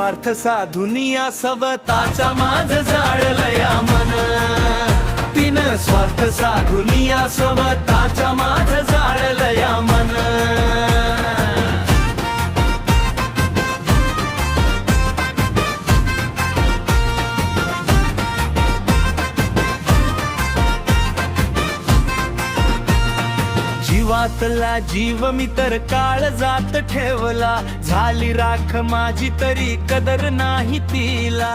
स्वार्थ साधुनिया स्वतःचा माझ जाळलया मन तिनं स्वार्थ साधुनिया स्वतःचा माझ जाळलया मन जीवातला जीव मी तर काळजात ठेवला झाली राख माझी तरी कदर नाही तिला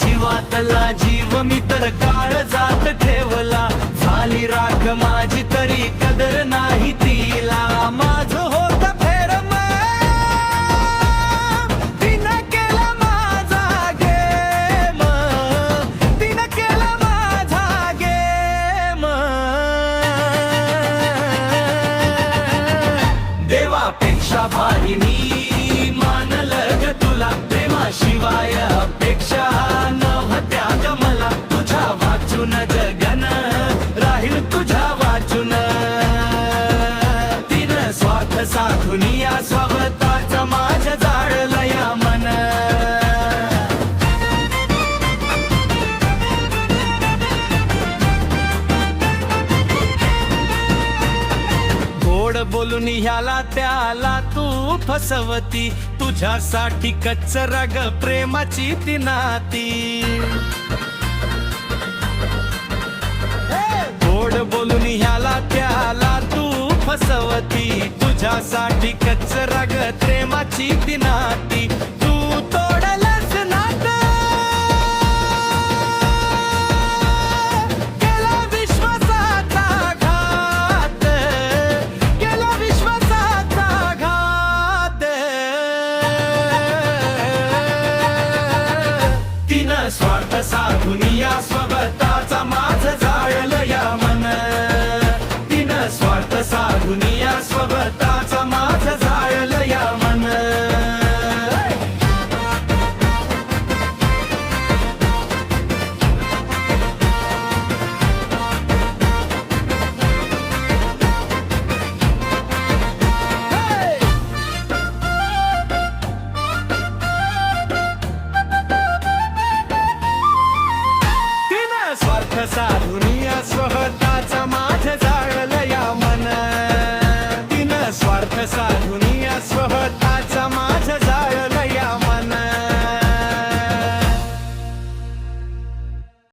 जीवातला जीव मी तर काळजात ठेवला झाली राख माझी तरी कदर नाही तिला माझ होत फेरम तिनं केला माझा गेम तिनं केला माझा गेम देवापेक्षा भारी मी मानलं ग तुला प्रेमाशिवाय अपेक्षा नव्हत्या ग मला तुझ्या वाचून जगन राहील तुझ्या वाचून तिनं स्वार्थ साधुनिया स्वतःच माझ्या जाळलया मन गोड बोलून ह्याला त्याला तू फसवती तुझ्यासाठी कच्चरा ग प्रेमाची ती नाती गोड बोलून ह्याला त्याला तू फसवती तुझ्यासाठी कच्चरा ग प्रेमाची ती नाती तू तोडलंस नातं केला विश्वासाचा घात केला विश्वासाचा घात तिनं स्वार्थ साधुनिया स्वतःचा माझ जाळलया मन तिनं स्वार्थ साधुनिया स्वतःचा माझ जाळलया मन स्वार्थ साधून